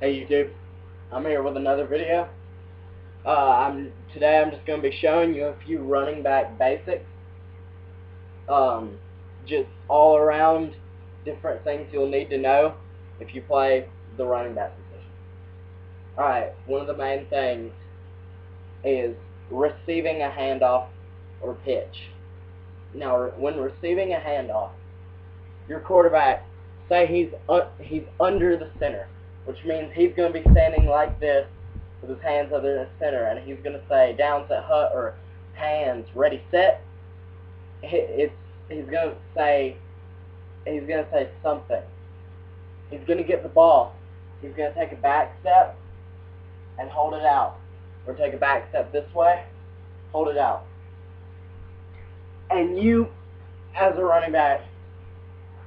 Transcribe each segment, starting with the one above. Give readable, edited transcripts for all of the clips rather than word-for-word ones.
Hey YouTube, I'm here with another video. Today I'm just going to be showing you a few running back basics. Just all around different things you'll need to know if you play the running back position. Alright, one of the main things is receiving a handoff or pitch. Now, when receiving a handoff, your quarterback, say he's under the center, which means he's going to be standing like this with his hands under the center, and he's going to say down, set, hut, or hands, ready, set. He's going to say something. He's going to get the ball. He's going to take a back step and hold it out, or take a back step this way, hold it out. And you, as a running back,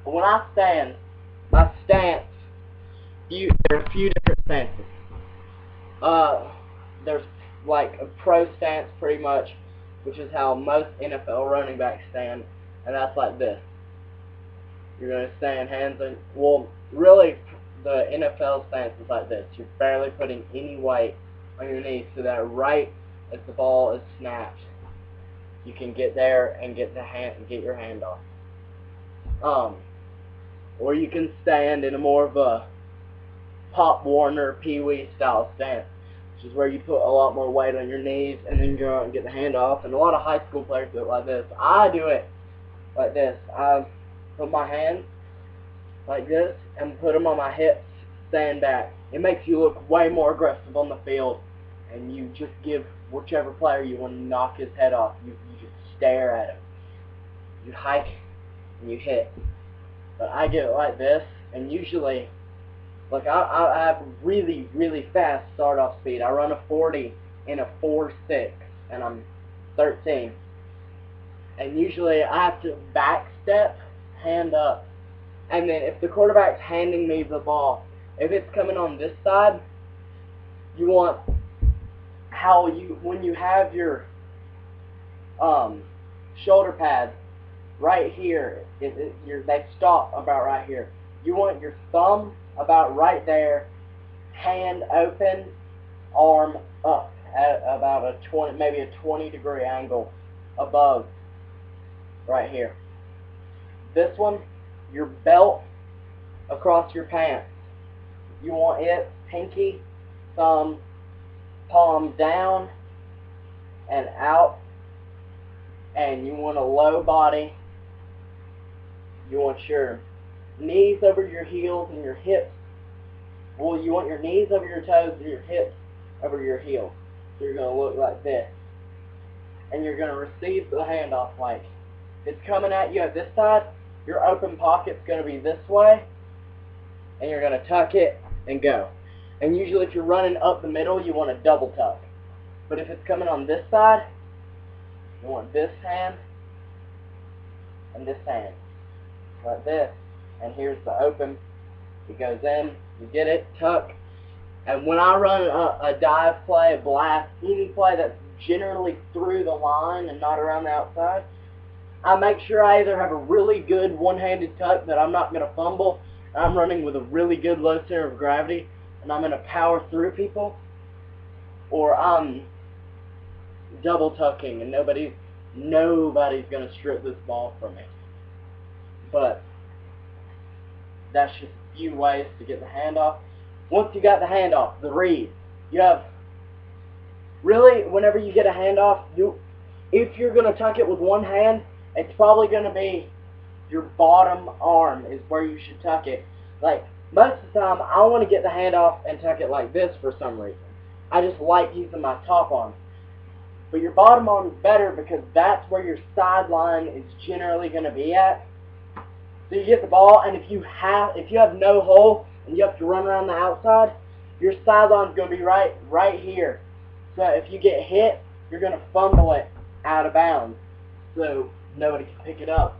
when I stand, my stance, there are a few different stances. There's like a pro stance pretty much, which is how most NFL running backs stand, and that's like this. You're going to stand hands on, well, really, the NFL stance is like this. You're barely putting any weight on your knees so that right as the ball is snapped, you can get there and get your hand off. Or you can stand in a more of a Pop Warner, Pee Wee style stance, which is where you put a lot more weight on your knees and then go out and get the hand off. And a lot of high school players do it like this. I do it like this. I put my hands like this and put them on my hips, stand back. It makes you look way more aggressive on the field, and you just give whichever player you want to knock his head off. You just stare at him. You hike and you hit. But I get it like this, and usually, like I have really, really fast start-off speed. I run a 40 in a 4.6, and I'm 13. And usually I have to back step, hand up. And then if the quarterback's handing me the ball, if it's coming on this side, you want when you have your shoulder pads right here, they stop about right here. You want your thumb about right there, hand open, arm up at about maybe a 20-degree angle above right here. This one, your belt across your pants. You want it pinky, thumb, palm down and out, and you want a low body. You want your knees over your heels and your hips. Well, you want your knees over your toes and your hips over your heels. So you're going to look like this. And you're going to receive the handoff like it's coming at you at this side. Your open pocket's going to be this way. And you're going to tuck it and go. And usually if you're running up the middle, you want to double tuck. But if it's coming on this side, you want this hand and this hand. Like this. And here's the open. It goes in, you get it, tuck. And when I run a dive play, a blast, any play that's generally through the line and not around the outside, I make sure I either have a really good one-handed tuck that I'm not going to fumble, I'm running with a really good low center of gravity, and I'm going to power through people, or I'm double tucking and nobody's going to strip this ball from me. But that's just a few ways to get the handoff. Once you got the handoff, the read, you have really, whenever you get a handoff, if you're going to tuck it with one hand, it's probably going to be your bottom arm is where you should tuck it. Like, most of the time, I want to get the handoff and tuck it like this for some reason. I just like using my top arm. But your bottom arm is better because that's where your sideline is generally going to be at. So you get the ball, and if you have no hole and you have to run around the outside, your sideline is going to be right here. So if you get hit, you're going to fumble it out of bounds, so nobody can pick it up.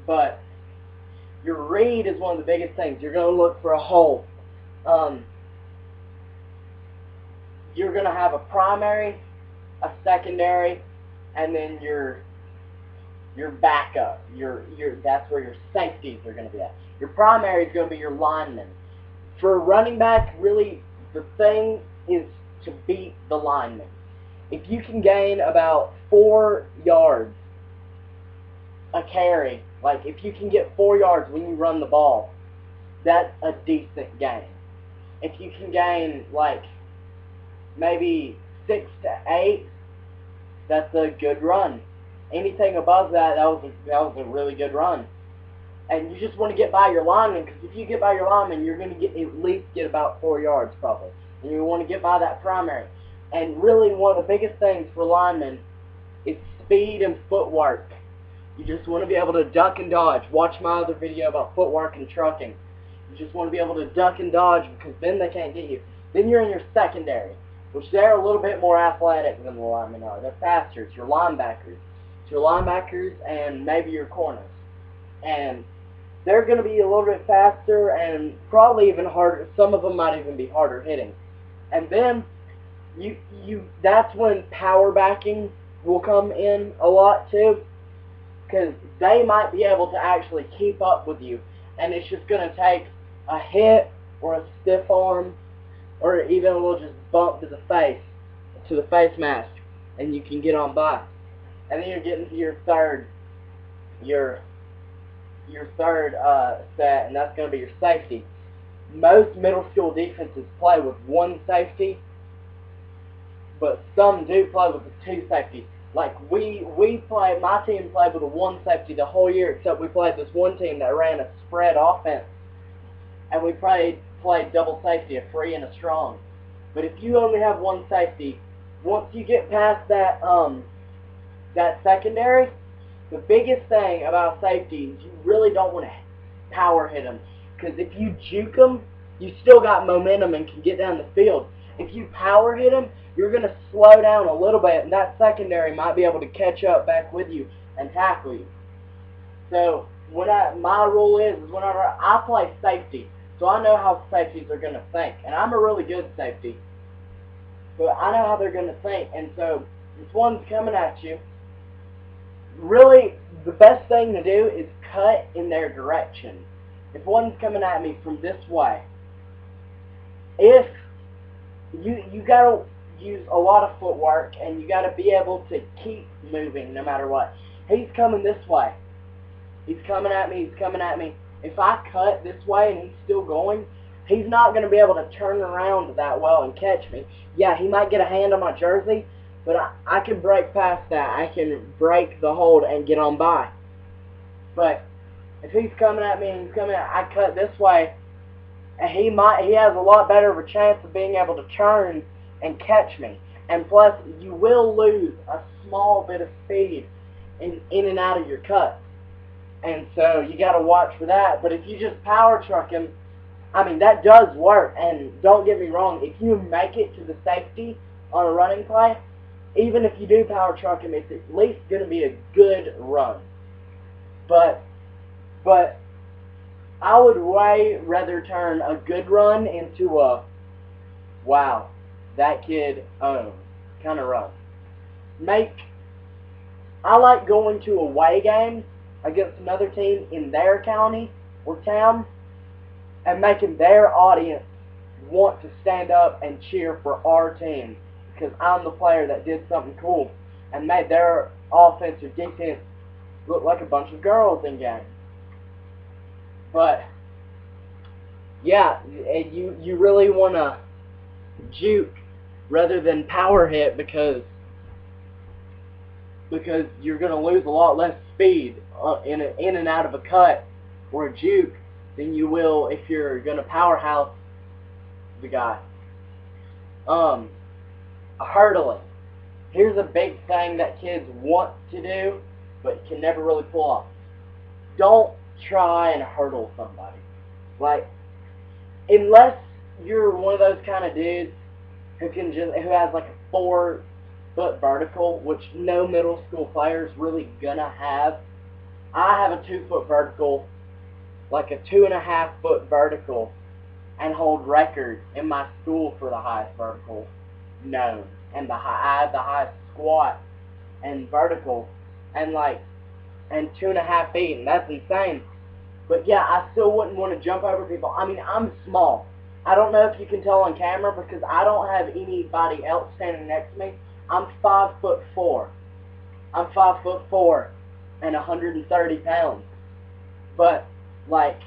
But your read is one of the biggest things. You're going to look for a hole. You're going to have a primary, a secondary, and then your backup. That's where your safeties are going to be at. Your primary is going to be your linemen. For a running back, really, the thing is to beat the lineman. If you can gain about 4 yards a carry, like if you can get 4 yards when you run the ball, that's a decent gain. If you can gain like maybe 6 to 8, that's a good run. Anything above that, that was a really good run. And you just want to get by your lineman, because if you get by your lineman, you're going to at least get about 4 yards probably. And you want to get by that primary. And really, one of the biggest things for linemen is speed and footwork. You just want to be able to duck and dodge. Watch my other video about footwork and trucking. You just want to be able to duck and dodge, because then they can't get you. Then you're in your secondary, which they're a little bit more athletic than the linemen are. They're faster. It's your linebackers. It's your linebackers and maybe your corners. And they're going to be a little bit faster and probably even harder. Some of them might even be harder hitting. And then that's when power backing will come in a lot too, because they might be able to actually keep up with you, and it's just going to take a hit or a stiff arm or even a little just bump to the face mask, and you can get on by. And then you're getting to your third set, and that's going to be your safety. Most middle school defenses play with 1 safety, but some do play with the 2 safety. Like my team played with a 1 safety the whole year, except we played this one team that ran a spread offense, and we played double safety, a free and a strong. But if you only have 1 safety, once you get past that secondary, the biggest thing about safety is you really don't want to power hit them, because if you juke them, you still got momentum and can get down the field. If you power hit them, you're going to slow down a little bit, and that secondary might be able to catch up back with you and tackle you. So my rule is whenever I play safety, so I know how safeties are going to think, and I'm a really good safety, but I know how they're going to think. And so if one's coming at you, really the best thing to do is cut in their direction. If one's coming at me from this way, if you got to use a lot of footwork, and you got to be able to keep moving no matter what. He's coming this way. He's coming at me. If I cut this way and he's still going, he's not going to be able to turn around that well and catch me. Yeah, he might get a hand on my jersey, but I can break past that. I can break the hold and get on by. But if he's coming at me and I cut this way, and he has a lot better of a chance of being able to turn and catch me. And plus, you will lose a small bit of speed in and out of your cuts. And so you got to watch for that. But if you just power truck him, I mean, that does work. And don't get me wrong, if you make it to the safety on a running play, even if you do power truck him, it's at least going to be a good run. But I would way rather turn a good run into a, wow, that kid owns kind of run. I like going to away games against another team in their county or town and making their audience want to stand up and cheer for our team, because I'm the player that did something cool and made their offense or defense look like a bunch of girls in games. But yeah, you really want to juke rather than power hit, because you're going to lose a lot less speed in and out of a cut or a juke than you will if you're going to powerhouse the guy. Hurdling. Here's a big thing that kids want to do but can never really pull off. Don't try and hurdle somebody. Like, unless you're one of those kind of dudes who has like a 4-foot vertical, which no middle school player's really gonna have. I have a 2-foot vertical, like a 2.5-foot vertical, and hold records in my school for the highest vertical known, and I have the highest squat and vertical, and 2.5 feet, and that's insane. But yeah, I still wouldn't want to jump over people. I mean, I'm small, I don't know if you can tell on camera because I don't have anybody else standing next to me. I'm 5'4". I'm 5'4" and 130 pounds. But like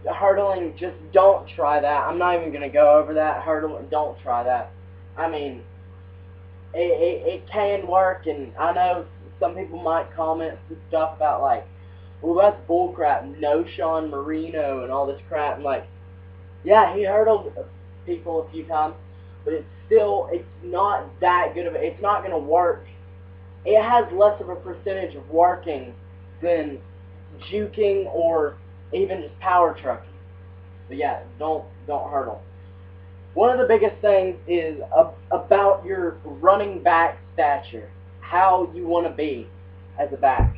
hurdling, just don't try that. I'm not even gonna go over that. Hurdling, don't try that. I mean, it can work, and I know some people might comment some stuff about like, well, that's bullcrap, no Sean Marino and all this crap. And like, yeah, he hurdled people a few times, but it's not that good of a, it's not going to work. It has less of a percentage of working than juking or even just power trucking. But yeah, don't hurdle. One of the biggest things is about your running back stature, how you want to be as a back.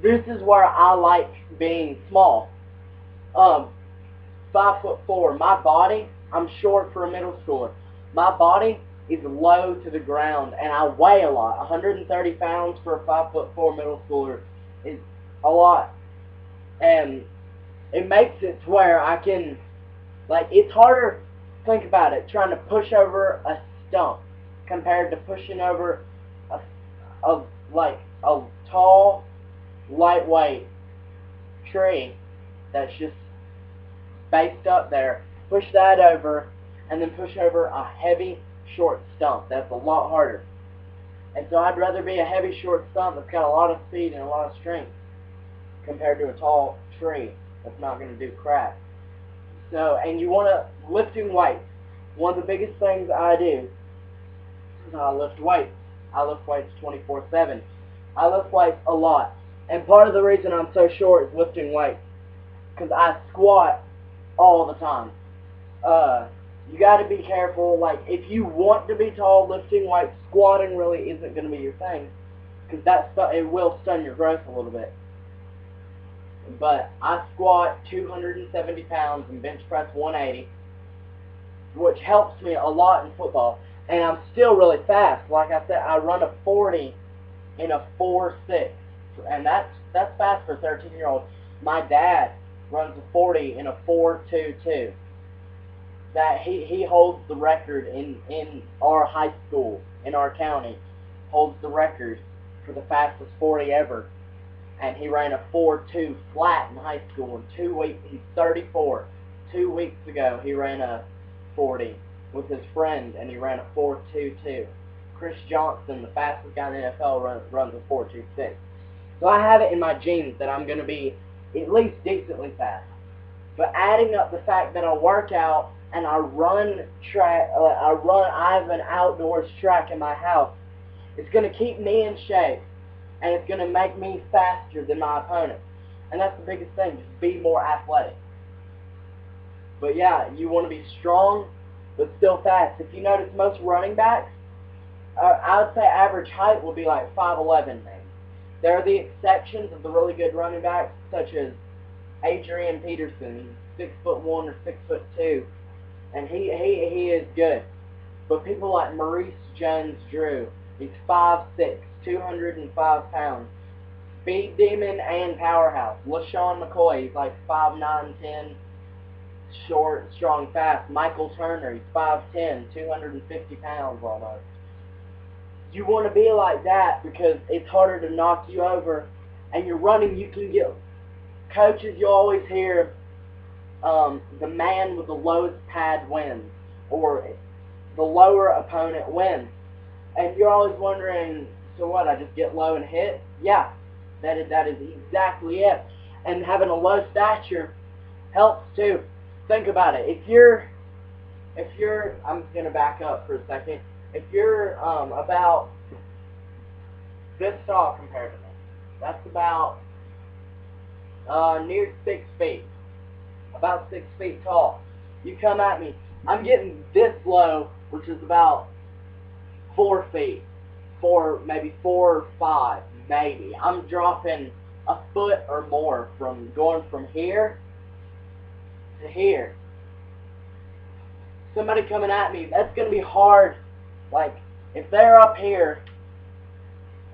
This is where I like being small. 5'4". My body, I'm short for a middle schooler. My body is low to the ground, and I weigh a lot. 130 pounds for a 5'4" middle schooler is a lot, and it makes it to where I can, like, it's harder. Think about it, trying to push over a stump compared to pushing over a tall, lightweight tree that's just spaced up there. Push that over, and then push over a heavy, short stump. That's a lot harder. And so I'd rather be a heavy, short stump that's got a lot of speed and a lot of strength compared to a tall tree that's not going to do crap. So, and you want to, lifting weights. One of the biggest things I do is I lift weights. I lift weights 24/7. I lift weights a lot. And part of the reason I'm so short is lifting weights. Because I squat all the time. You got to be careful. Like, if you want to be tall, lifting weights, squatting really isn't going to be your thing. Because it will stun your growth a little bit. But I squat 270 pounds and bench press 180, which helps me a lot in football. And I'm still really fast. Like I said, I run a 40 in a 4.6, and that's fast for a 13-year-old. My dad runs a 40 in a 4.22. That he holds the record in our high school, in our county, holds the record for the fastest 40 ever. And he ran a 4.2 flat in high school in 2 weeks. He's 34. 2 weeks ago, he ran a 40 with his friend, and he ran a 4.22. Chris Johnson, the fastest guy in the NFL, runs a 4.26. So I have it in my genes that I'm going to be at least decently fast. But adding up the fact that I work out and I run track, I have an outdoors track in my house, it's going to keep me in shape. And it's going to make me faster than my opponent. And that's the biggest thing, just be more athletic. But yeah, you want to be strong, but still fast. If you notice, most running backs, I would say average height will be like 5'11". There are the exceptions of the really good running backs, such as Adrian Peterson, 6'1" or 6'2", and he is good. But people like Maurice Jones-Drew, he's 5'6", 205 pounds. Speed demon and powerhouse. LaShawn McCoy, he's like 5'9", 10, short, strong, fast. Michael Turner, he's 5'10", 250 pounds almost. You want to be like that because it's harder to knock you over, and you're running, you can get, coaches, you always hear, the man with the lowest pad wins, or the lower opponent wins. And you're always wondering, so what, I just get low and hit? Yeah, that is exactly it. And having a low stature helps too. Think about it. If you're, I'm going to back up for a second. If you're about this tall compared to me, that's about near 6 feet. About 6 feet tall. You come at me, I'm getting this low, which is about 4 feet. Maybe 4 or 5, maybe. I'm dropping a foot or more from going from here to here. Somebody coming at me, that's going to be hard. Like, if they're up here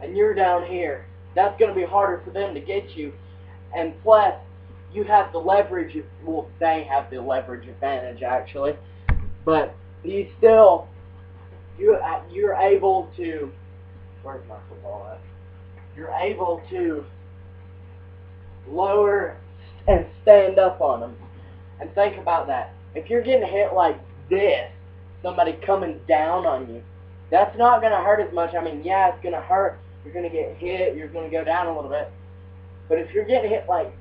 and you're down here, that's going to be harder for them to get you. And plus, you have the leverage. Well, they have the leverage advantage actually, but you still you're able to. Where's my football at? You're able to lower and stand up on them. And think about that. If you're getting hit like this, somebody coming down on you, that's not going to hurt as much. I mean, yeah, it's going to hurt. You're going to get hit. You're going to go down a little bit. But if you're getting hit like